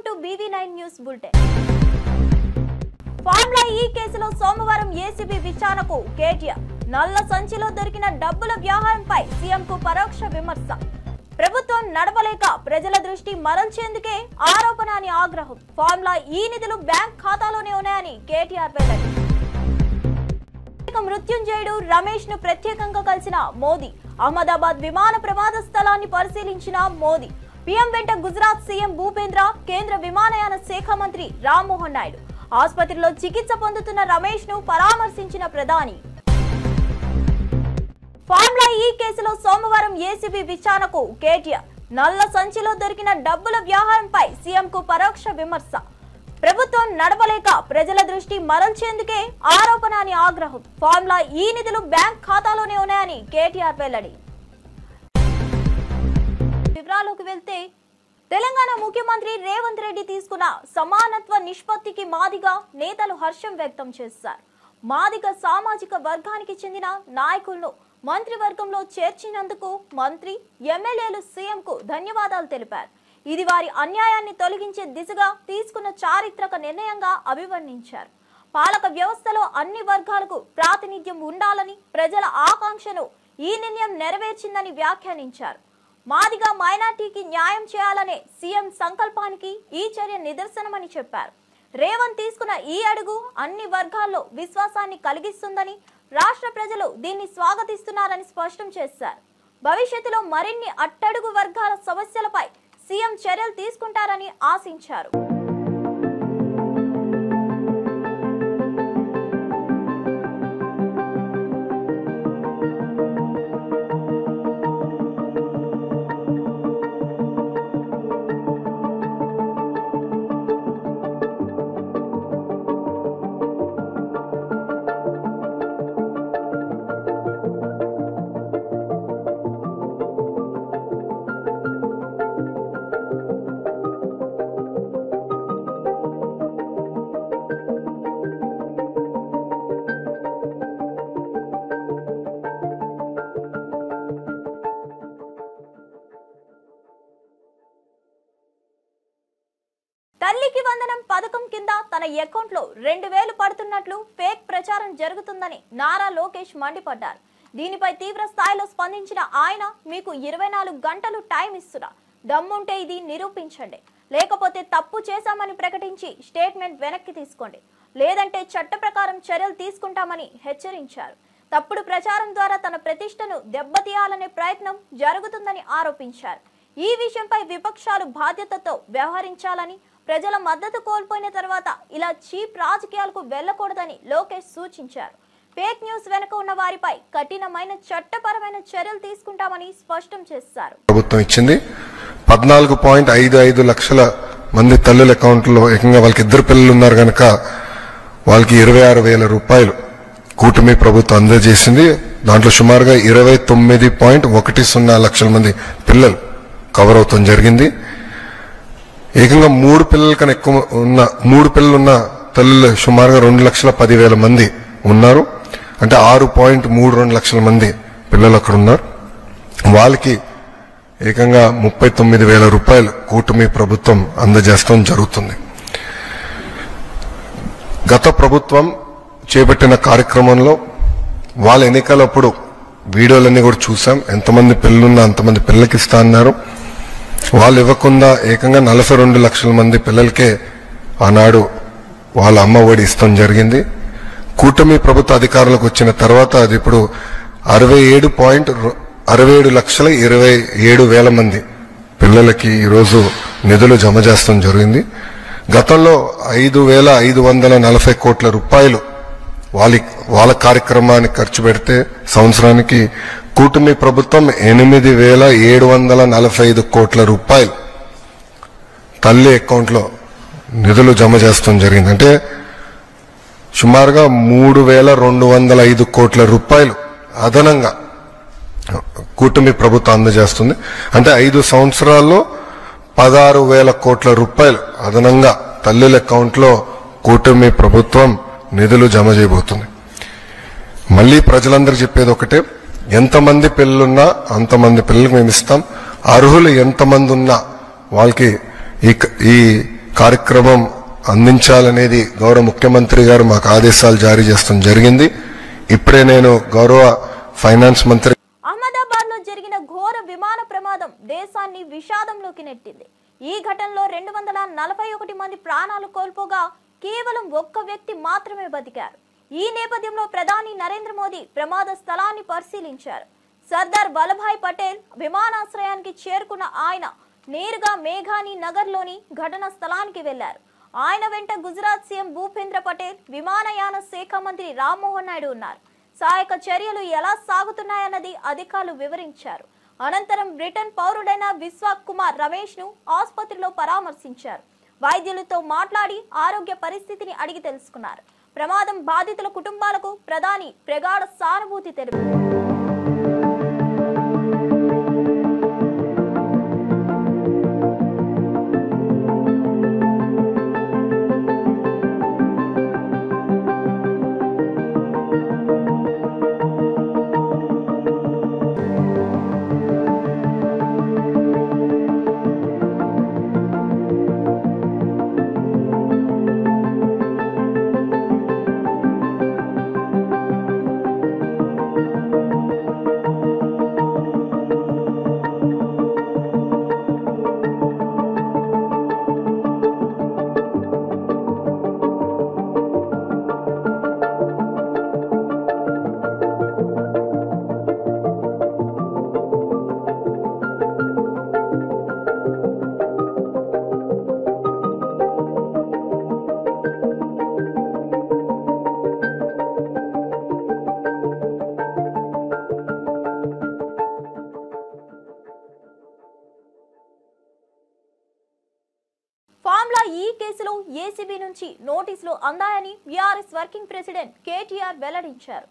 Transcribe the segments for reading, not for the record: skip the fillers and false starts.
Welcome to BV9 news bulletin. Formula ఈ కేసులో సోమవారం ఏసీబీ విచారణకు కేటీఆర్. నల్ల సంచిలో దొరికిన డబ్బుల వ్యవహారంపై సీఎంకు పరోక్ష విమర్శ. ప్రభుత్వం నడపలేక ప్రజల దృష్టి మరల్చేందుకే ఆరోపణ అని ఆగ్రహం. ఫార్ములా ఈ నిధులు బ్యాంక్ ఖాతాలోనే ఉన్నాయని కేటీఆర్ వెల్లడి. మృత్యుంజయుడు రమేష్ ను ప్రత్యేకంగా కలిసిన మోదీ. అహ్మదాబాద్ విమాన ప్రమాద స్థలాన్ని పరిశీలించిన మోదీ. పీఎం వెంట గుజరాత్ సీఎం భూపేంద్ర, కేంద్ర విమానయాన శాఖ మంత్రి రామ్మోహన్ నాయుడు. ఆసుపత్రిలో చికిత్స పొందుతున్న రమేష్ ను పరామర్శించిన ప్రధాని. ఫార్ములా ఈ కేసులో సోమవారం ఏసీబీ విచారణకు కేటీఆర్. నల్ల సంచిలో దొరికిన డబ్బుల వ్యవహారంపై సీఎంకు పరోక్ష విమర్శ. ప్రభుత్వం నడపలేక ప్రజల దృష్టి మరల్చేందుకే ఆరోపణ అని ఆగ్రహం. ఫార్ములా ఈ నిధులు బ్యాంక్ ఖాతాలోనే ఉన్నాయని కేటీఆర్ వెల్లడి. వివరాలకు వెళ్తే, తెలంగాణ ముఖ్యమంత్రి రేవంత్ రెడ్డి తీసుకున్న సమానత్వ నిష్పత్తికి మాదిగ నేతలు హర్షం వ్యక్తం చేశారు. మాదిగ సామాజిక వర్గానికి చెందిన నాయకులను మంత్రివర్గంలో చేర్చినందుకు మంత్రి, ఎమ్మెల్యేలు సీఎంకు ధన్యవాదాలు తెలిపారు. ఇది వారి అన్యాయాన్ని తొలగించే దిశగా తీసుకున్న చారిత్రక నిర్ణయంగా అభివర్ణించారు. పాలక వ్యవస్థలో అన్ని వర్గాలకు ప్రాతినిధ్యం ఉండాలని ప్రజల ఆకాంక్షను ఈ నిర్ణయం నెరవేర్చిందని వ్యాఖ్యానించారు. మాదిగ మైనార్టీకి న్యాయం చేయాలనే సీఎం సంకల్పానికి ఈ చర్య నిదర్శనమని చెప్పారు. రేవంత్ తీసుకున్న ఈ అడుగు అన్ని వర్గాల్లో విశ్వాసాన్ని కలిగిస్తుందని, రాష్ట్ర ప్రజలు దీన్ని స్వాగతిస్తున్నారని స్పష్టం చేశారు. భవిష్యత్తులో మరిన్ని అట్టడుగు వర్గాల సమస్యలపై సీఎం చర్యలు తీసుకుంటారని ఆశించారు. తల్లికి వందనం పథకం కింద తన అకౌంట్ లో 2000 పడుతున్నట్లు ఫేక్ ప్రచారం జరుగుతుందని నారా లోకేష్ మండిపడ్డారు. దీనిపై తీవ్ర స్థాయిలో స్పందించిన ఆయన, మీకు 24 గంటలు టైం ఇస్తున్నా, దమ్ముంటే ఇది నిరూపించండి, లేకపోతే తప్పు చేశామని ప్రకటించి స్టేట్మెంట్ వెనక్కి తీసుకోండి, లేదంటే చట్ట ప్రకారం చర్యలు తీసుకుంటామని హెచ్చరించారు. తప్పుడు ప్రచారం ద్వారా తన ప్రతిష్టను దెబ్బతీయాలనే ప్రయత్నం జరుగుతుందని ఆరోపించారు. ఈ విషయంపై విపక్షాలు బాధ్యతతో వ్యవహరించాలని, ప్రజల మద్దతు కోల్పోయిన తర్వాత ఇలా చీప్ రాజకీయాలకు వెళ్లకూడదని లోకేష్ సూచించారు. ఫేక్ న్యూస్ వెనుక ఉన్న వారిపై కఠినమైన చట్టపరమైన చర్యలు తీసుకుంటామని స్పష్టం చేశారు. ప్రభుత్వం ఇచ్చింది 14.55 లక్షల మంది తల్లుల అకౌంట్లో ఏకంగా వాళ్ళకి 2 పిల్లలు ఉన్నారు కనుక వాళ్ళకి 26,000 రూపాయలు కూటమి ప్రభుత్వం అందజేసింది. దాంట్లో సుమారుగా 29.10 లక్షల మంది పిల్లలు కవర్ అవుతాం జరిగింది. ఏకంగా 3 పిల్లల కన్నా ఎక్కువ ఉన్న 3 పిల్లలున్న తల్లులు సుమారుగా 2,10,000 మంది ఉన్నారు. అంటే 6.32 లక్షల మంది పిల్లలు అక్కడ ఉన్నారు. వాళ్ళకి ఏకంగా 39,000 రూపాయలు కూటమి ప్రభుత్వం అందజేస్తాం జరుగుతుంది. గత ప్రభుత్వం చేపట్టిన కార్యక్రమంలో వాళ్ళ ఎన్నికలప్పుడు వీడియోలన్నీ కూడా చూసాం. ఎంతమంది పిల్లలున్నా అంతమంది పిల్లలకి ఇస్తా అన్నారు. వాళ్ళు ఇవ్వకుండా ఏకంగా 42 లక్షల మంది పిల్లలకే ఆనాడు వాళ్ళ అమ్మ ఒడి ఇస్తాం జరిగింది. కూటమి ప్రభుత్వ అధికారులకు వచ్చిన తర్వాత అది ఇప్పుడు 67,27,000 మంది పిల్లలకి ఈరోజు నిధులు జమ చేస్తాం జరిగింది. గతంలో 5,540 కోట్ల రూపాయలు వాళ్ళ కార్యక్రమానికి ఖర్చు పెడితే సంవత్సరానికి కూటమి ప్రభుత్వం 8,745 కోట్ల రూపాయలు తల్లి అకౌంట్ లో నిధులు జమ చేస్తాం జరిగింది. అంటే సుమారుగా 3,205 కోట్ల రూపాయలు అదనంగా కూటమి ప్రభుత్వం అందజేస్తుంది. అంటే 5 సంవత్సరాల్లో 16,000 కోట్ల రూపాయలు అదనంగా తల్లుల అకౌంట్ లో కూటమి ప్రభుత్వం నిధులు జమ చేయబోతుంది. మళ్ళీ ప్రజలందరూ చెప్పేది ఒకటే, ఎంతమంది పిల్లలున్నా అంతమంది పిల్లలకు మేము ఇస్తాం. అర్హులు ఎంతమంది ఉన్నా వాళ్ళకి ఈ కార్యక్రమం అందించాలనేది గౌరవ ముఖ్యమంత్రి గారు మాకు ఆదేశాలు జారీ చేస్తాం జరిగింది. ఇప్పుడే నేను గౌరవ ఫైనాన్స్ మంత్రి అహ్మదాబాద్ లో జరిగిన ఘోర విమాన ప్రమాదం దేశాన్ని విషాదంలోకి నెట్టింది. ఈ ఘటనలో 241 మంది ప్రాణాలు కోల్పోగా కేవలం ఒక్క వ్యక్తి మాత్రమే బతికారు. ఈ నేపథ్యంలో ప్రధాని నరేంద్ర మోదీ ప్రమాద స్థలాన్ని పరిశీలించారు. సర్దార్ వల్లభాయ్ పటేల్ విమానాశ్రయానికి చేరుకున్న ఆయన నేరుగా మేఘాని నగర్ లోని ఘటన స్థలానికి వెళ్లారు. ఆయన వెంట గుజరాత్ సీఎం భూపేంద్ర పటేల్, విమానయాన శాఖ మంత్రి రామ్మోహన్ నాయుడు ఉన్నారు. సహాయక చర్యలు ఎలా సాగుతున్నాయన్నది అధికారులు వివరించారు. అనంతరం బ్రిటన్ పౌరుడైన విశ్వాక్ కుమార్ రమేష్ ను ఆసుపత్రిలో పరామర్శించారు. వైద్యులతో మాట్లాడి ఆరోగ్య పరిస్థితిని అడిగి తెలుసుకున్నారు. ప్రమాదం బాధితుల కుటుంబాలకు ప్రధాని ప్రగాఢ సానుభూతి తెలిపారు. ఫామ్లా ఈ కేసులో ఏసీబీ నుంచి నోటీసులు అందాయని బీఆర్ఎస్ వర్కింగ్ ప్రెసిడెంట్ కేటీఆర్ వెల్లడించారు.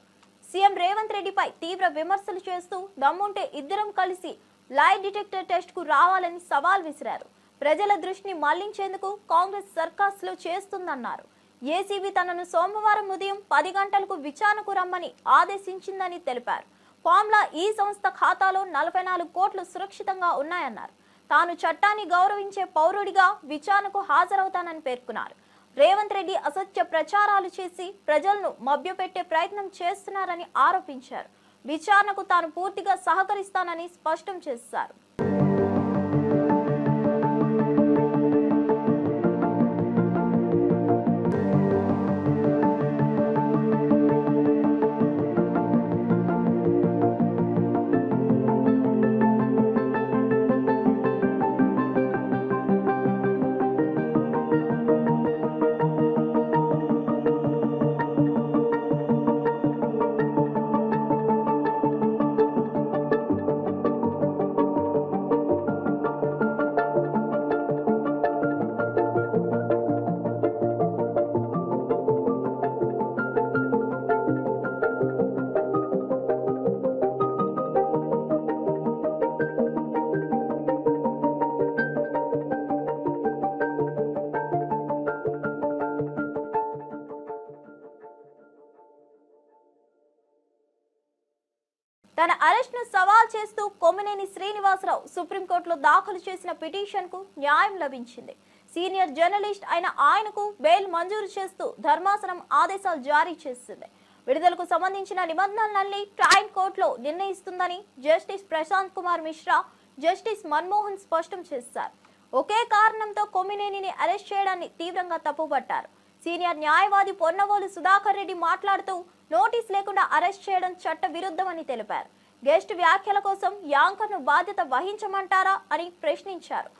సీఎం రేవంత్ రెడ్డిపై తీవ్ర విమర్శలు చేస్తూ దమ్ముంటే ఇద్దరం కలిసి లై డిటెక్టర్ టెస్ట్ కు రావాలని సవాల్ విసిరారు. ప్రజల దృష్టిని మళ్లించేందుకు కాంగ్రెస్ సర్కస్లు చేస్తుందన్నారు. ఏసీబీ తనను సోమవారం ఉదయం 10 గంటలకు విచారణకు రమ్మని ఆదేశించిందని తెలిపారు. ఫామ్లా ఈ సంస్థ ఖాతాలో 44 కోట్లు సురక్షితంగా ఉన్నాయన్నారు. తాను చట్టాన్ని గౌరవించే పౌరుడిగా విచారణకు హాజరవుతానని పేర్కొన్నారు. రేవంత్ రెడ్డి అసత్య ప్రచారాలు చేసి ప్రజలను మభ్యపెట్టే ప్రయత్నం చేస్తున్నారని ఆరోపించారు. విచారణకు తాను పూర్తిగా సహకరిస్తానని స్పష్టం చేశారు. తన అరెస్ట్ ను సవాల్ చేస్తూ కొమ్మినేని శ్రీనివాసరావు సుప్రీంకోర్టులో దాఖలు చేసిన పిటిషన్ కు న్యాయం లభించింది. సీనియర్ జర్నలిస్ట్ అయిన ఆయనకు బెయిల్ మంజూరు చేస్తూ ధర్మాసనం ఆదేశాలు జారీ చేసింది. విడుదలకు సంబంధించిన నిబంధనలన్నీ ట్రయల్ కోర్టులో నిర్ణయిస్తుందని జస్టిస్ ప్రశాంత్ కుమార్ మిశ్రా, జస్టిస్ మన్మోహన్ స్పష్టం చేశారు. ఒకే కారణంతో కొమ్మినేనిని అరెస్ట్ చేయడాన్ని తీవ్రంగా తప్పుపట్టారు. సీనియర్ న్యాయవాది పొన్నవోలు సుధాకర్ రెడ్డి మాట్లాడుతూ నోటీస్ లేకుండా అరెస్ట్ చేయడం చట్ట విరుద్ధమని తెలిపారు. గెస్ట్ వ్యాఖ్యల కోసం యాంకర్ను బాధ్యత వహించమంటారా అని ప్రశ్నించారు.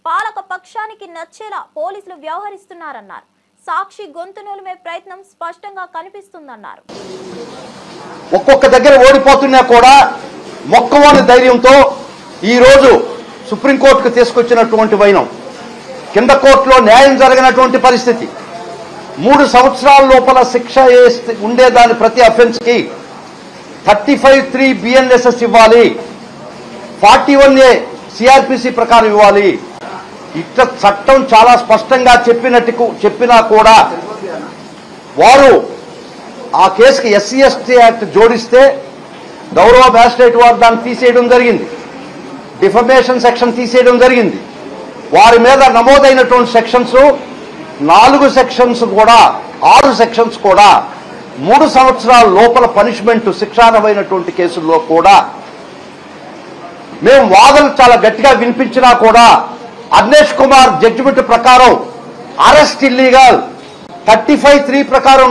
పాలక పక్షానికి నచ్చేలా పోలీసులు వ్యవహరిస్తున్నారన్నారు. సాక్షి గొంతు నులిమే ప్రయత్నం స్పష్టంగా కనిపిస్తుందన్నారు. ఒక్కొక్క దగ్గర ఓడిపోతున్నా కూడా మొక్కవోని ధైర్యంతో ఈ రోజు సుప్రీంకోర్టుకు తీసుకొచ్చినటువంటి వైనం, కింద కోర్టులో న్యాయం జరగనటువంటి పరిస్థితి, 3 సంవత్సరాల లోపల శిక్ష ఉండేదాని ప్రతి అఫెన్స్ కి 35(3) BNSS ఇవ్వాలి, 41A CRPC ప్రకారం ఇవ్వాలి. ఇట్లా చట్టం చాలా స్పష్టంగా చెప్పినా కూడా వారు ఆ కేసుకి SC/ST యాక్ట్ జోడిస్తే గౌరవ మ్యాజిస్ట్రేట్ వారు దాన్ని తీసేయడం జరిగింది. డిఫమేషన్ సెక్షన్ తీసేయడం జరిగింది. వారి మీద నమోదైనటువంటి సెక్షన్స్ 4 సెక్షన్స్ కూడా 6 సెక్షన్స్ కూడా 3 సంవత్సరాల లోపల పనిష్మెంట్ శిక్షార్హమైనటువంటి కేసుల్లో కూడా మేము వాదనలు చాలా గట్టిగా వినిపించినా కూడా అగ్నేష్ కుమార్ జడ్జిమెంట్ ప్రకారం అరెస్ట్ ఇల్లీగల్ 35(3) ప్రకారం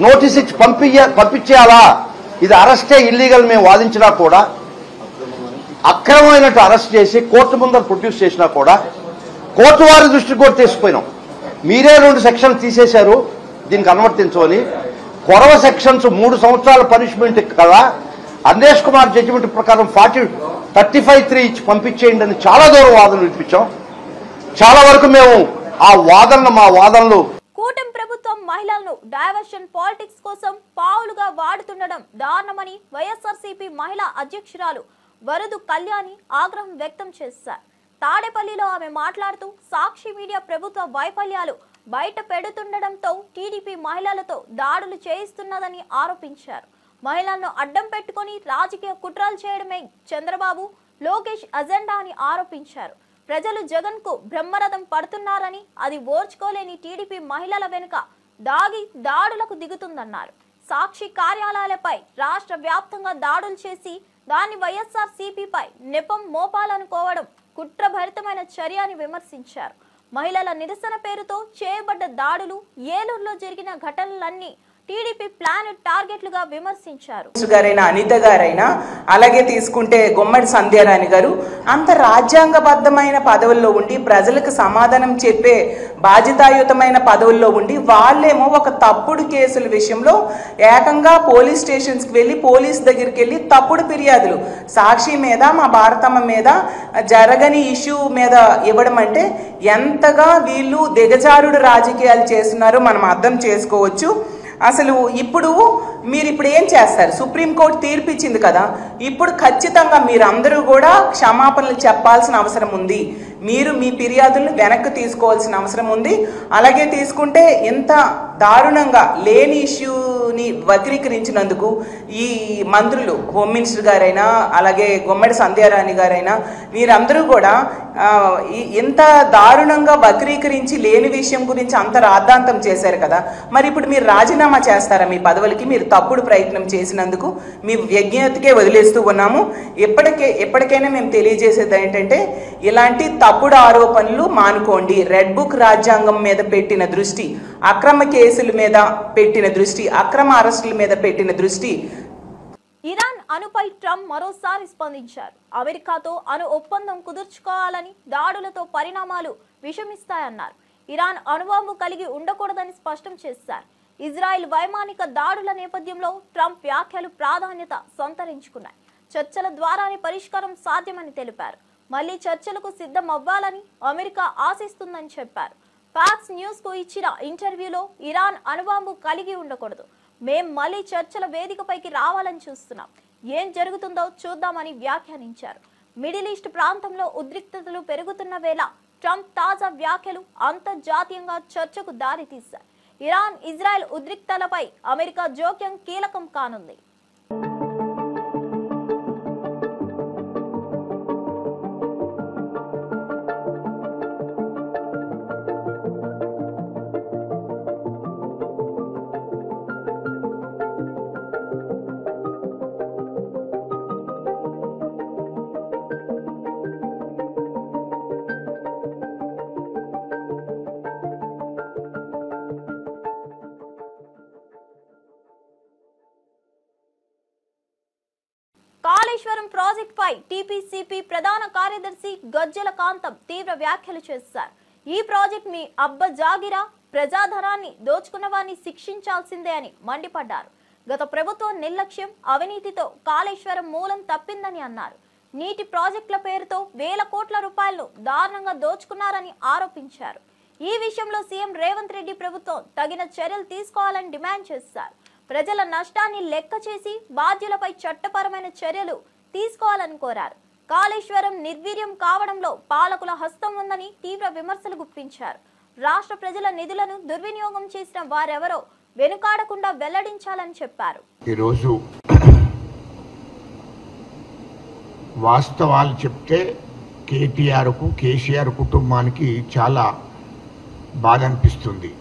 నోటీస్ ఇచ్చి పంపించేయాలా, ఇది అరెస్టే ఇల్లీగల్ మేము వాదించినా కూడా అక్రమమైనట్టు అరెస్ట్ చేసి కోర్టు ముందర ప్రొడ్యూస్ చేసినా కూడా కోర్టు వారి దృష్టికి కూడా తీసుకుపోయినాం. మీరే 2 సెక్షన్లు తీసేశారు దీనికి అనువర్తించమని. కొరవ సెక్షన్స్ 3 సంవత్సరాల పనిష్మెంట్ కదా, అగ్నేష్ కుమార్ జడ్జిమెంట్ ప్రకారం 35(3) ఇచ్చి పంపించేయండి అని చాలా దూరం వాదనలు వినిపించాం. చాలా వరకు మేము ఆ మా వాదనలు కూటమి ప్రభుత్వం మహిళలను డైవర్షన్ పాలిటిక్స్ కోసం పావులుగా వాడుతుండడం దారుణమని వైఎస్ఆర్సీపీ మహిళా అధ్యక్షురాలు వరదు కళ్యాణి ఆగ్రహం వ్యక్తం చేశారు. తాడేపల్లిలో ఆమె మాట్లాడుతూ సాక్షి మీడియా ప్రభుత్వ వైఫల్యాలు బయట పెడుతుండడంతో టీడీపీ మహిళలతో దాడులు చేయిస్తున్నదని ఆరోపించారు. మహిళలను అడ్డం పెట్టుకుని రాజకీయ కుట్రలు చేయడమే చంద్రబాబు లోకేష్ అజెండా అని ఆరోపించారు. ప్రజలు జగన్ కు బ్రహ్మరథం పడుతున్నారని, అది ఓర్చుకోలేని టీడీపీ మహిళల వెనుక దాడులకు దిగుతుందన్నారు. సాక్షి కార్యాలయాలపై రాష్ట్ర వ్యాప్తంగా దాడులు చేసి దాన్ని వైఎస్ఆర్సీపీపై నెపం మోపాలనుకోవడం కుట్రభరితమైన చర్య అని విమర్శించారు. మహిళల నిరసన పేరుతో చేయబడ్డ దాడులు, ఏలూరులో జరిగిన ఘటనలన్నీ టీడీపీ ప్లాన్ టార్గెట్లుగా విమర్శించారు. గారైనా అనిత గారైనా అలాగే తీసుకుంటే గుమ్మడి సంధ్యారాణి గారు అంత రాజ్యాంగబద్ధమైన పదవుల్లో ఉండి ప్రజలకు సమాధానం చెప్పే బాధ్యతాయుతమైన పదవుల్లో ఉండి వాళ్ళేమో ఒక తప్పుడు కేసుల విషయంలో ఏకంగా పోలీస్ స్టేషన్స్కి వెళ్ళి పోలీస్ దగ్గరికి వెళ్ళి తప్పుడు ఫిర్యాదులు సాక్షి మీద మా భారతమ్మ మీద జరగని ఇష్యూ మీద ఇవ్వడం అంటే ఎంతగా వీళ్ళు దిగజారుడు రాజకీయాలు చేస్తున్నారో మనం అర్థం చేసుకోవచ్చు. అసలు మీరు ఇప్పుడు ఏం చేస్తారు? సుప్రీంకోర్టు తీర్పు ఇచ్చింది కదా, ఇప్పుడు ఖచ్చితంగా మీరందరూ కూడా క్షమాపణలు చెప్పాల్సిన అవసరం ఉంది. మీరు మీ ఫిర్యాదులను వెనక్కి తీసుకోవాల్సిన అవసరం ఉంది. అలాగే తీసుకుంటే ఇంత దారుణంగా లేని ఇష్యూని వక్రీకరించినందుకు ఈ మంత్రులు హోమ్ మినిస్టర్ గారైనా అలాగే గుమ్మడి సంధ్యారాణి గారైనా మీరందరూ కూడా ఇంత దారుణంగా వక్రీకరించి లేని విషయం గురించి అంత రాద్ధాంతం చేశారు కదా, మరి ఇప్పుడు మీరు రాజీనామా చేస్తారా మీ పదవులకి? మీరు తప్పుడు ప్రయత్నం చేసినందుకు మీ విజ్ఞతకే వదిలేస్తూ ఉన్నాము. ఎప్పటికైనా మేము తెలియజేసేది ఏంటంటే ఇలాంటి తప్పుడు ఆరోపణలు మానుకోండి. రెడ్ బుక్ రాజ్యాంగం మీద పెట్టిన దృష్టి, అక్రమ కేసుల మీద పెట్టిన దృష్టి, అక్రమ అరెస్టుల మీద పెట్టిన దృష్టి. ఇరాన్ అణుపై ట్రంప్ మరోసారి స్పందించారు. అమెరికాతో అణు ఒప్పందం కుదుర్చుకోవాలని, దాడులతో పరిణామాలు విషమిస్తాయన్నారు. ఇరాన్ అణుబాంబు కలిగి ఉండకూడదని స్పష్టం చేశారు. ఇజ్రాయెల్ వైమానిక దాడుల నేపథ్యంలో ట్రంప్ వ్యాఖ్యలు ప్రాధాన్యత సంతరించుకున్నాయి. చర్చల ద్వారానే పరిష్కారం సాధ్యమని తెలిపారు. మళ్లీ చర్చలకు సిద్ధం అవ్వాలని అమెరికా ఆశిస్తుందని చెప్పారు. ఫాక్స్ న్యూస్ కు ఇచ్చిన ఇంటర్వ్యూలో ఇరాన్ అణుబాంబు కలిగి ఉండకూడదు, మేం మళ్లీ చర్చల వేదికపైకి రావాలని చూస్తున్నాం, ఏం జరుగుతుందో చూద్దామని వ్యాఖ్యానించారు. మిడిల్ ఈస్ట్ ప్రాంతంలో ఉద్రిక్తతలు పెరుగుతున్న వేళ ట్రంప్ తాజా వ్యాఖ్యలు అంతర్జాతీయంగా చర్చకు దారితీశాయి. ఇరాన్ ఇజ్రాయెల్ ఉద్రిక్తతలపై అమెరికా జోక్యం కీలకం కానుంది. కాళేశ్వరం ప్రాజెక్ట్ పై టీపీసీపీ ప్రధాన కార్యదర్శి గజ్జల కాంతం తీవ్ర వ్యాఖ్యలు చేశారు. ఈ ప్రాజెక్ట్ మీ అబ్బ జాగిరా, ప్రజాధనాన్ని దోచుకున్న వారిని శిక్షించాల్సిందే అని మండిపడ్డారు. గత ప్రభుత్వం నిర్లక్ష్యం, అవినీతితో కాళేశ్వరం మూలం తప్పిందని అన్నారు. నీటి ప్రాజెక్టుల పేరుతో వేల కోట్ల రూపాయలను దారుణంగా దోచుకున్నారని ఆరోపించారు. ఈ విషయంలో సీఎం రేవంత్ రెడ్డి ప్రభుత్వం తగిన చర్యలు తీసుకోవాలని డిమాండ్ చేశారు. ప్రజల నష్టాన్ని లెక్క చేసి బాధ్యులపై చట్టపరమైన చర్యలు తీసుకోవాలని కోరారు. కాళేశ్వరం నిర్వీర్యం కావడంలో పాలకుల హస్తం ఉందని తీవ్ర విమర్శలు గుప్పించారు. రాష్ట్ర ప్రజల నిధులను దుర్వినియోగం చేసిన వారెవరో వెనుకాడకుండా వెల్లడించాలని చెప్పారు. ఈరోజు వాస్తవాలు చెప్తే కేటీఆర్కు కేసీఆర్ కుటుంబానికి చాలా బాధ అనిపిస్తుంది.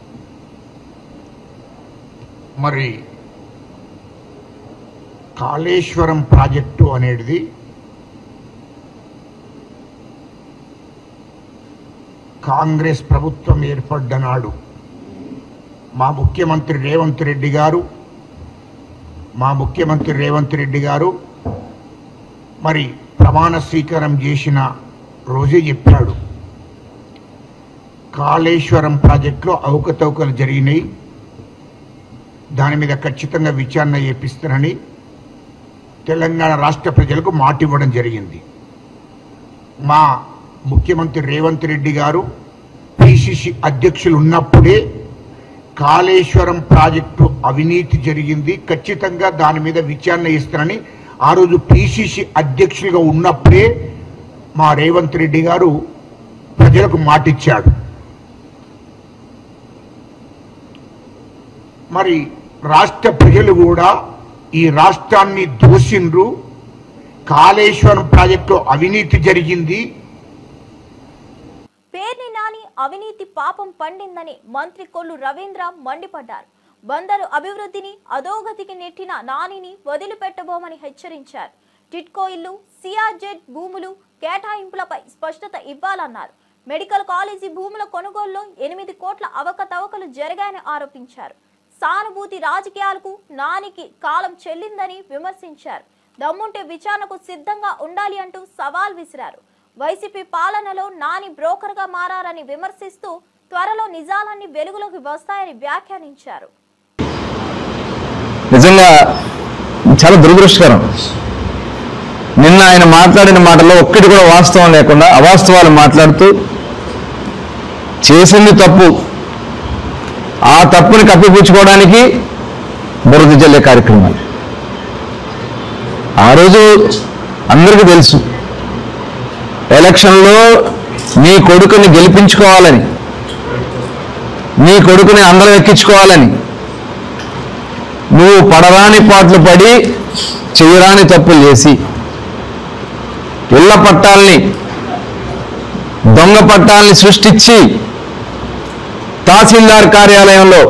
మరి కాళేశ్వరం ప్రాజెక్టు అనేది కాంగ్రెస్ ప్రభుత్వం ఏర్పడ్డ నాడు మా ముఖ్యమంత్రి రేవంత్ రెడ్డి గారు మరి ప్రమాణ స్వీకారం చేసిన రోజే చెప్పాడు, కాళేశ్వరం ప్రాజెక్టులో అవకతవకలు జరిగినాయి, దాని మీద ఖచ్చితంగా విచారణ చేపిస్తారని తెలంగాణ రాష్ట్ర ప్రజలకు మాట ఇవ్వడం జరిగింది. మా ముఖ్యమంత్రి రేవంత్ రెడ్డి గారు పిసిసి అధ్యక్షులు ఉన్నప్పుడే కాళేశ్వరం ప్రాజెక్టు అవినీతి జరిగింది, ఖచ్చితంగా దాని మీద విచారణ ఇస్తారని ఆ రోజు పిసిసి అధ్యక్షులుగా ఉన్నప్పుడే మా రేవంత్ రెడ్డి గారు ప్రజలకు మాటిచ్చాడు. మరి రాష్ట్ర ప్రజలు కూడా ఈ రాష్ట్రాన్ని దోషిండ్రు, కాళేశ్వరం ప్రాజెక్టులో అవినీతి జరిగింది. పేర్ని నాని అవినీతి పాపం పండిందని మంత్రి కొల్లు రవీంద్ర మండిపడ్డారు. బందరు అభివృద్ధిని అధోగతికి నెట్టిన నానిని వదిలిపెట్టబోమని హెచ్చరించారు. టిట్కో ఇల్లు, సిఆర్జెడ్ భూములు కేటాయింపులపై స్పష్టత ఇవ్వాలన్నారు. మెడికల్ కాలేజీ భూముల కొనుగోలులో 8 కోట్ల అవకతవకలు జరిగాయని ఆరోపించారు. సానుభూతి రాజకీయాలకు నానికి కాలం చెల్లిందని విమర్శించారు. దమ్ముంటే విచారణకు సిద్ధంగా ఉండాలి అంటూ సవాల్ విసిరారు. వైసీపీ పాలనలో నాని బ్రోకర్ గా మారారని విమర్శిస్తూ త్వరలో నిజాలన్నీ వెలుగులోకి వస్తాయని వ్యాఖ్యానించారు. నిజంగా చాలా దురదృష్టకరం. నిన్న ఆయన మాట్లాడిన మాటల్లో ఒక్కటి కూడా వాస్తవం లేకుండా అవాస్తవాలు మాట్లాడుతూ చేసింది తప్పు, ఆ తప్పుని కప్పిపుచ్చుకోవడానికి బురద జల్లే కార్యక్రమాలు. ఆ రోజు అందరికీ తెలుసు, ఎలక్షన్లో నీ కొడుకుని గెలిపించుకోవాలని, నీ కొడుకుని అందరం ఎక్కించుకోవాలని నువ్వు పడరాని పాటలు పడి చేయరాని తప్పులు చేసి ఇళ్ల పట్టాలని, దొంగ పట్టాలని సృష్టించి తహసీల్దార్ కార్యాలయంలో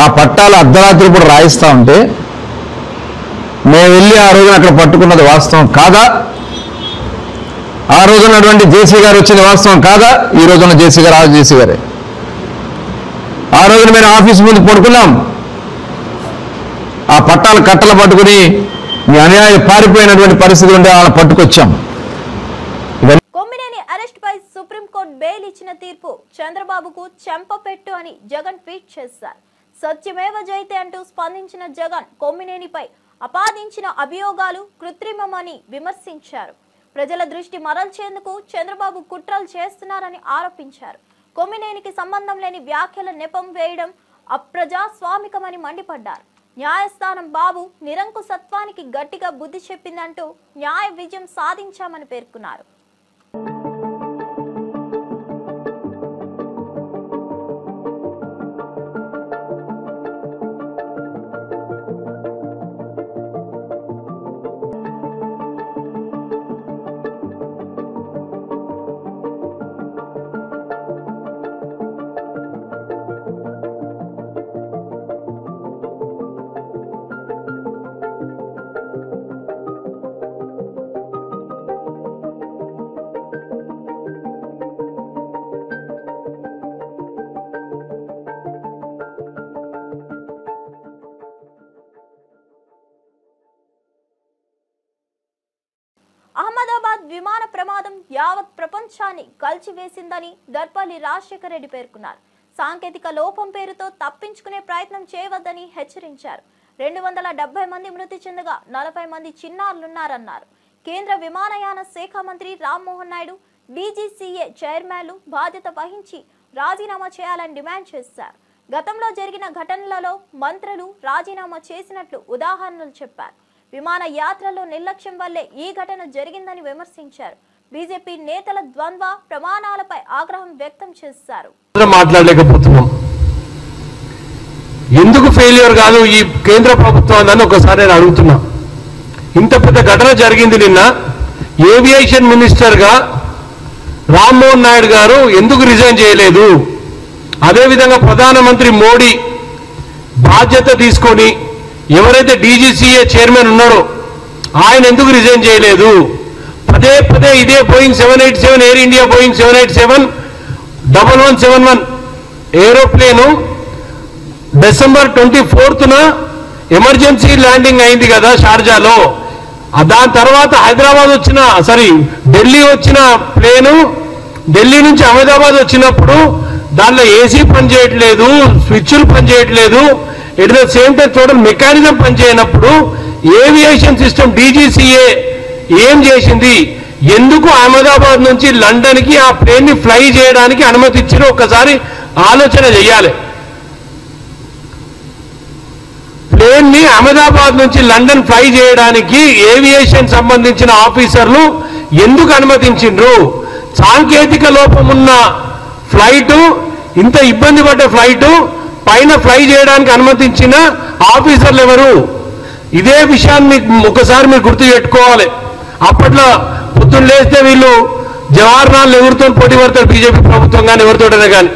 ఆ పట్టాలు అర్ధరాత్రి కూడా రాయిస్తా ఉంటే మేము వెళ్ళి ఆ రోజున అక్కడ పట్టుకున్నది వాస్తవం కాదా? ఆ రోజున్నటువంటి జేసీ గారు వచ్చింది వాస్తవం కాదా? ఈ రోజున్న జేసీ గారు ఆ జేసీ గారే. ఆ రోజున మేము ఆఫీస్ ముందు పడుకున్నాం, ఆ పట్టాలు కట్టలు పట్టుకుని మీ అన్యాయం పారిపోయినటువంటి పరిస్థితి ఉంటే వాళ్ళని పట్టుకొచ్చాం. కొమ్మినేని అరెస్ట్ పై సుప్రీంకోర్టు బెయిల్ ఇచ్చిన తీర్పు చంద్రబాబుకు చెంపపెట్టు అని జగన్ ట్వీట్ చేశారు. సత్యమేవ జయతే అంటూ స్పందించిన జగన్ కొమ్మినేనిపై ఆపాదించిన అభియోగాలు కృత్రిమమని విమర్శించారు. ప్రజల దృష్టి మరల్చేందుకు చంద్రబాబు కుట్రలు చేస్తున్నారని ఆరోపించారు. కొమ్మినేనికి సంబంధం లేని వ్యాఖ్యల నెపం వేయడం అప్రజాస్వామికమని మండిపడ్డారు. న్యాయస్థానం బాబు నిరంకుశత్వానికి గట్టిగా బుద్ధి చెప్పిందంటూ న్యాయ విజయం సాధించామని పేర్కొన్నారు. అహ్మదాబాద్ విమాన ప్రమాదం యావత్ ప్రపంచాన్ని కలిచివేసిందని దర్పల్లి రాజశేఖర రెడ్డి పేర్కొన్నారు. సాంకేతిక లోపం పేరుతో తప్పించుకునే ప్రయత్నం చేయవద్దని హెచ్చరించారు. 270 మంది మృతి చెందగా 40 మంది చిన్నారులున్నారన్నారు. కేంద్ర విమానయాన శాఖ మంత్రి రామ్మోహన్ నాయుడు, డీజీసీఏ చైర్మన్లు బాధ్యత వహించి రాజీనామా చేయాలని డిమాండ్ చేశారు. గతంలో జరిగిన ఘటనలలో మంత్రులు రాజీనామా చేసినట్లు ఉదాహరణలు చెప్పారు. విమాన యాత్రలో నిర్లక్ష్యం వల్లే ఈ ఘటన జరిగిందని విమర్శించారు. బీజేపీ నేతల ద్వంద్వ ప్రమాణాలపై ఆగ్రహం వ్యక్తం చేశారు. మాట్లాడలేకపోతున్నాం, ఎందుకు ఫెయిల్యూర్ కాదు ఈ కేంద్ర ప్రభుత్వం అని ఒకసారి నేను అడుగుతున్నా. ఇంత పెద్ద ఘటన జరిగింది నిన్న, ఏవియేషన్ మినిస్టర్గా రామ్మోహన్ నాయుడు గారు ఎందుకు రిజైన్ చేయలేదు? అదేవిధంగా ప్రధానమంత్రి మోడీ బాధ్యత తీసుకొని ఎవరైతే డీజీసీఏ చైర్మన్ ఉన్నారో ఆయన ఎందుకు రిజైన్ చేయలేదు? పదే పదే ఇదే బోయింగ్ 787 ఎయిర్ ఇండియా బోయింగ్ 787-1171 ఏరోప్లేను డిసెంబర్ 24న ఎమర్జెన్సీ ల్యాండింగ్ అయింది కదా షార్జాలో. దాని తర్వాత హైదరాబాద్ వచ్చిన ఢిల్లీ వచ్చిన ప్లేను ఢిల్లీ నుంచి అహ్మదాబాద్ వచ్చినప్పుడు దానిలో ఏసీ పనిచేయట్లేదు, స్విచ్లు పనిచేయట్లేదు, at the same time total mechanism పనిచేయనప్పుడు ఏవియేషన్ సిస్టమ్ డీజీసీఏ ఏం చేసింది? ఎందుకు అహ్మదాబాద్ నుంచి లండన్కి ఆ ప్లేన్ని ఫ్లై చేయడానికి అనుమతి ఇచ్చారో ఒక్కసారి ఆలోచన చేయాలి. ప్లేన్ని అహ్మదాబాద్ నుంచి లండన్ ఫ్లై చేయడానికి ఏవియేషన్ సంబంధించిన ఆఫీసర్లు ఎందుకు అనుమతించిండ్రు? సాంకేతిక లోపం ఉన్న ఫ్లైటు, ఇంత ఇబ్బంది పడ్డ ఫ్లైటు పైన ఫ్లై చేయడానికి అనుమతించిన ఆఫీసర్లు ఎవరు? ఇదే విషయాన్ని ఒకసారి మీరు గుర్తు పెట్టుకోవాలి. అప్పట్లో పొద్దున్న లేస్తే వీళ్ళు జవహర్లాల్ నెహ్రూతో పోటీ పడతారు, బీజేపీ ప్రభుత్వం కానీ ఎవరితోటైనా కానీ.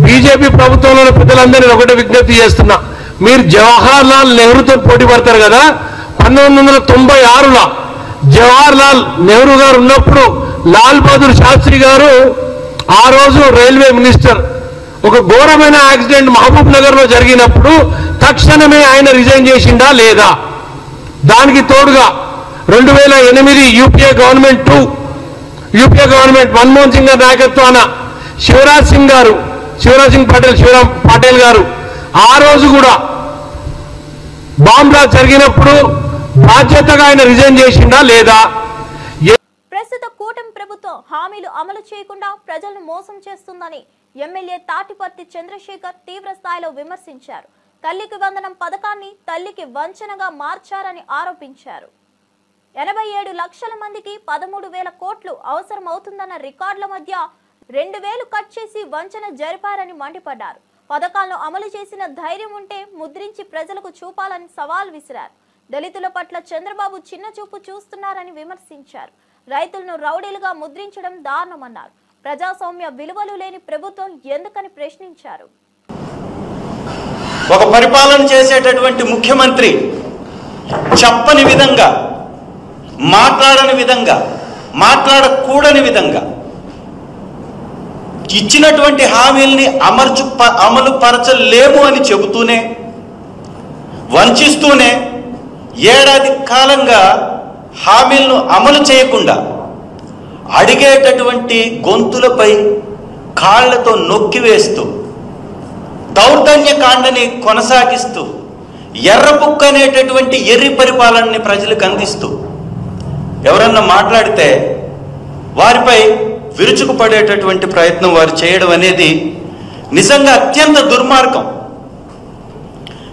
బీజేపీ ప్రభుత్వంలోని పెద్దలందరినీ ఒకటే విజ్ఞప్తి చేస్తున్నా, మీరు జవహర్లాల్ నెహ్రూతో పోటీ పడతారు కదా. 1996లో జవహర్లాల్ నెహ్రూ గారు ఉన్నప్పుడు లాల్ బహదూర్ శాస్త్రి గారు ఆ రోజు రైల్వే మినిస్టర్, ఒక ఘోరమైన యాక్సిడెంట్ మహబూబ్ నగర్ లో జరిగినప్పుడు తక్షణమే ఆయన రిజైన్ చేసిండా లేదా? దానికి తోడుగా 2008 యూపీఏ గవర్నమెంట్ మన్మోహన్ సింగ్ గారి నాయకత్వాన శివరాజ్ సింగ్ పాటిల్ గారు ఆ రోజు కూడా బాంబ్ బ్లాస్ట్ జరిగినప్పుడు బాధ్యతగా ఆయన రిజైన్ చేసిండా లేదా? ప్రస్తుత కూటమి ప్రభుత్వం హామీలు అమలు చేయకుండా ప్రజలను మోసం చేస్తుందని ఎమ్మెల్యే తాటిపర్తి చంద్రశేఖర్ తీవ్ర స్థాయిలో విమర్శించారు. తల్లికి వందనం పథకాన్ని తల్లికి వంచనగా మార్చారని ఆరోపించారు. 87 లక్షల మందికి 13,000 కోట్లు అవసరమవుతుందన్న రికార్డుల మధ్య 2,000 కట్ చేసి వంచన జరిపారని మండిపడ్డారు. పథకాలను అమలు చేసిన ధైర్యం ఉంటే ముద్రించి ప్రజలకు చూపాలని సవాల్ విసిరారు. దళితుల పట్ల చంద్రబాబు చిన్న చూపు చూస్తున్నారని విమర్శించారు. రైతులను రౌడీలుగా ముద్రించడం దారుణమన్నారు. ప్రజాస్వామ్య విలువలు లేని ప్రభుత్వం ఎందుకని ప్రశ్నించారు. ఒక పరిపాలన చేసేటటువంటి ముఖ్యమంత్రి చెప్పని విధంగా, మాట్లాడని విధంగా, మాట్లాడకూడని విధంగా ఇచ్చినటువంటి హామీల్ని అమలు పరచలేము అని చెబుతూనే, వంచిస్తూనే ఏడాది కాలంగా హామీలను అమలు చేయకుండా అడిగేటటువంటి గొంతులపై కాళ్లతో నొక్కివేస్తూ దౌర్జన్యకాండని కొనసాగిస్తూ ఎర్రబుక్క అనేటటువంటి ఎర్రి పరిపాలనని ప్రజలకు అందిస్తూ ఎవరన్నా మాట్లాడితే వారిపై విరుచుకుపడేటటువంటి ప్రయత్నం వారు చేయడం అనేది నిజంగా అత్యంత దుర్మార్గం.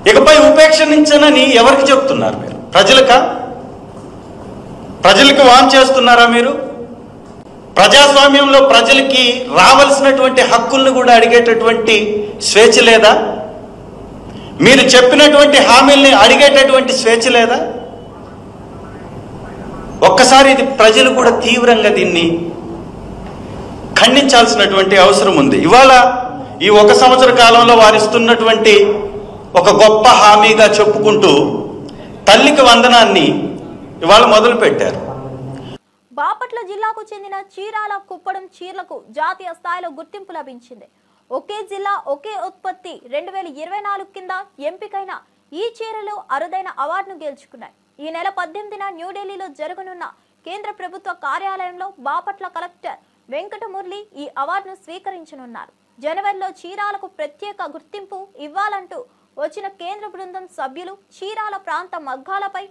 ఇకపై ఉపేక్షించనని ఎవరికి చెప్తున్నారు మీరు? ప్రజలకు వాన్ చేస్తున్నారా మీరు? ప్రజాస్వామ్యంలో ప్రజలకి రావాల్సినటువంటి హక్కులను కూడా అడిగేటటువంటి స్వేచ్ఛ లేదా? మీరు చెప్పినటువంటి హామీల్ని అడిగేటటువంటి స్వేచ్ఛ లేదా? ఒక్కసారి ఇది ప్రజలు కూడా తీవ్రంగా దీన్ని ఖండించాల్సినటువంటి అవసరం ఉంది. ఇవాళ ఈ 1 సంవత్సర కాలంలో వారిస్తున్నటువంటి ఒక గొప్ప హామీగా చెప్పుకుంటూ తల్లికి వందనాన్ని ఇవాళ మొదలు పెట్టారు. బాపట్ల జిల్లాకు చెందిన చీరాల కుప్పడం చీరలకు జాతీయ స్థాయిలో గుర్తింపు లభించింది. ఒకే జిల్లా ఒకే ఉత్పత్తి 2024 కింద ఎంపికైన ఈ చీరలు అరుదైన అవార్డును గెలుచుకున్నాయి. ఈ నెల 18న న్యూఢిల్లీలో జరగనున్న కేంద్ర ప్రభుత్వ కార్యాలయంలో బాపట్ల కలెక్టర్ వెంకటమురళి ఈ అవార్డును స్వీకరించనున్నారు. జనవరిలో చీరాలకు ప్రత్యేక గుర్తింపు ఇవ్వాలంటూ వచ్చిన కేంద్ర బృందం సభ్యులు చీరాల ప్రాంత మగ్గాలపై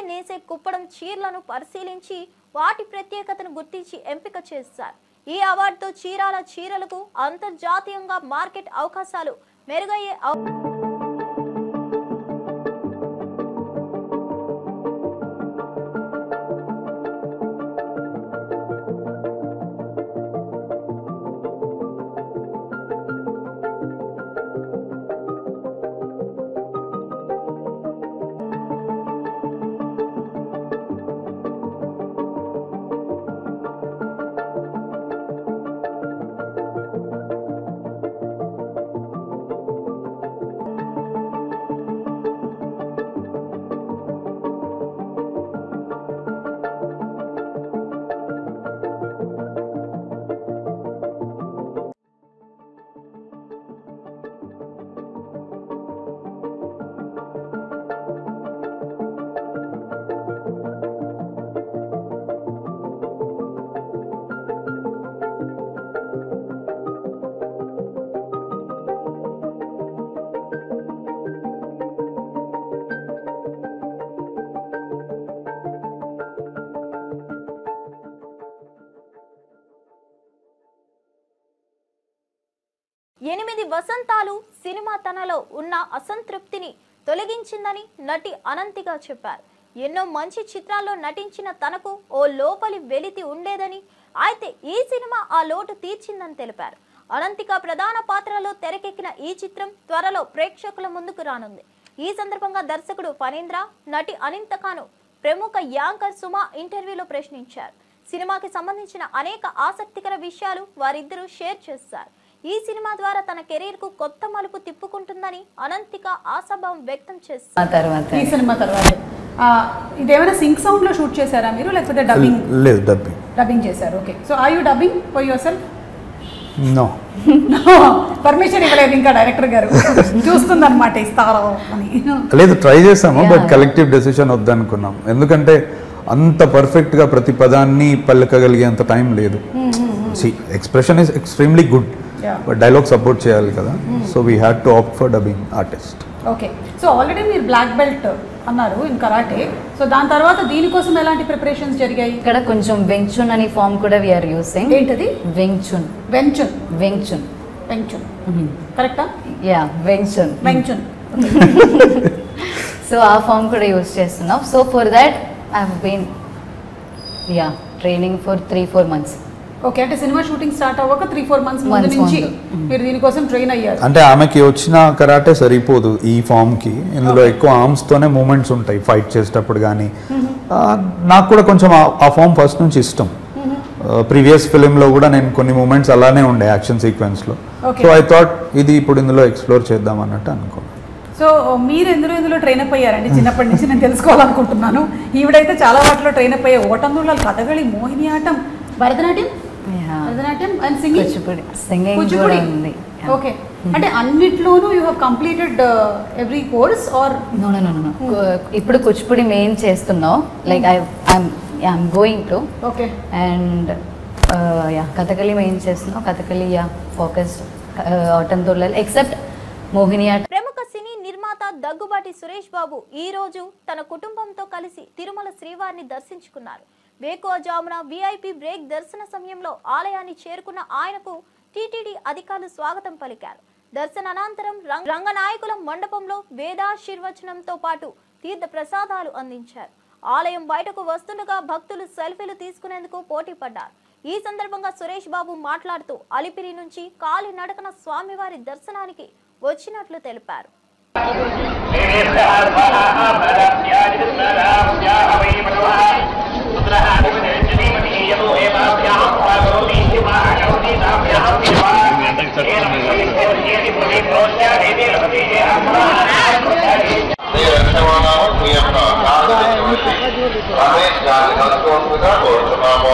నేసే కుప్పడం చీరలను పరిశీలించి వాటి ప్రత్యేకతను గుర్తించి ఎంపిక చేశారు. ఈ అవార్డుతో చీరాల చీరలకు అంతర్జాతీయంగా మార్కెట్ అవకాశాలు మెరుగయ్యే 8 వసంతాలు సినిమా తనలో ఉన్న అసంతృప్తిని తొలగించిందని నటి అనంతిగా చెప్పారు. ఎన్నో మంచి చిత్రాల్లో నటించిన తనకు ఓ లోపలి వెలితి ఉండేదని, అయితే ఈ సినిమా ఆ లోటు తీర్చిందని తెలిపారు. అనంతిక ప్రధాన పాత్రలో తెరకెక్కిన ఈ చిత్రం త్వరలో ప్రేక్షకుల ముందుకు రానుంది. ఈ సందర్భంగా దర్శకుడు ఫణీంద్ర, నటి అనంతికను ప్రముఖ యాంకర్ సుమ ఇంటర్వ్యూలో ప్రశ్నించారు. సినిమాకి సంబంధించిన అనేక ఆసక్తికర విషయాలు వారిద్దరూ షేర్ చేశారు. ఈ సినిమా ద్వారా తన కెరీర్ కు కొత్త మలుపు తిప్పుకుంటుందని అనంతిక ఆశాభావం వ్యక్తం చేశారు. ఈ సినిమా తర్వాత ఇదేమైనా సింక్ సౌండ్ లో షూట్ చేశారా మీరు, లేకపోతే డబ్బింగ్? లేదు, డబ్బింగ్ చేశారు. Okay, so are you dubbing for yourself? No, permission ఇవ్వలేదు ఇంకా డైరెక్టర్ గారు. చూస్తుందన్నమాట ఇస్తారో అని. లేదు, ట్రై చేసాము, బట్ కలెక్టివ్ డెసిషన్ వద్దనుకున్నాం. ఎందుకంటే అంత పర్ఫెక్ట్ గా ప్రతి పదాన్ని పలకగలిగేంత టైం లేదు. Expression is extremely good, but dialogue support చేయాలి కదా. So we had to opt for dubbing artist. Okay, so already మీరు బ్లాక్ బెల్ట్ అన్నారు ఇన్ కరాటే. సో దాని తర్వాత దీనికోసం ఎలాంటి ప్రిపరేషన్స్ జరిగాయి? ఇక్కడ కొంచెం వెంగ్చున్ అని ఫామ్ కూడా వి ఆర్ యూజింగ్. ఏంటది? వెంగ్చున్. వెంగ్చున్. వెంగ్చున్. వెంగ్చున్ కరెక్టా? Yeah, wing chun. వెంగ్చున్. సో ఆ ఫామ్ కూడా యూజ్ చేస్తున్నాం. So for that I have been training for 3-4 months. Okay, అంటే సినిమా షూటింగ్ స్టార్ట్ అవ్వక 3-4 months ముందు నుంచి మీరు దీనికోసం ట్రైన్ అయ్యారు. అంటే ఆమెకి వచ్చిన కరాటే సరిపోదు ఈ ఫామ్ కి. ఇందులో ఎక్కువ ఆర్మ్స్ తోనే మూమెంట్స్ ఉంటాయి ఫైట్ చేసేటప్పుడు కానీ. నాకు కూడా కొంచెం ఆ ఫామ్ ఫస్ట్ నుంచి ఇష్టం. ప్రీవియస్ ఫిలింలో కూడా నేను కొన్ని మూమెంట్స్ అలానే ఉండే యాక్షన్ సీక్వెన్స్ లో. సో ఐ థాట్ ఇది ఇప్పుడు ఇందులో ఎక్స్ప్లోర్ చేద్దాం అన్నట్టు అనుకో. సో మీరు ఇందులో ట్రైన్ అప్ అయ్యారండి చిన్నప్పటి నుంచి? నేను తెలుసుకోవాలనుకుంటున్నాను. ఈవిడైతే చాలా వాటిలో ట్రైన్ అప్ అయ్యారు. ఓటందుల, Kathakali, Mohiniyattam, Bharatanatyam and singing. Okay, అంటే అన్నిట్లోనూ you have completed every course or? No, ఇప్పుడు కూచిపూడి మెయిన్ చేస్తున్నాం. Like I'm going to. Okay, and Kathakali main చేస్తున్నాం. కథకళి ఫోకస్ ఆటంతుల ఎక్సెప్ట్ మోహిని ఆటం. ప్రముఖ సినీ నిర్మాత దగ్గుబాటి సురేష్ బాబు ఈ రోజు తన కుటుంబంతో కలిసి తిరుమల శ్రీవారిని దర్శించుకున్నారు. వేకువజామున విఐపి బ్రేక్ దర్శన సమయంలో ఆలయాన్ని చేరుకున్న ఆయనకు టీటీడీ అధికారులు స్వాగతం పలికారు. దర్శన అనంతరం రంగనాయకుల మండపంలో వేదాశీర్వచనంతో పాటు తీర్థ ప్రసాదాలు అందించారు. ఆలయం బయటకు వస్తుండగా భక్తులు సెల్ఫీలు తీసుకునేందుకు పోటీ పడ్డారు. ఈ సందర్భంగా సురేష్ బాబు మాట్లాడుతూ అలిపిరి నుంచి కాలినడకన స్వామివారి దర్శనానికి వచ్చినట్లు తెలిపారు. రమేష్ గారిని కలుసుకోవాల్సిందిగా కోరుతున్నాము.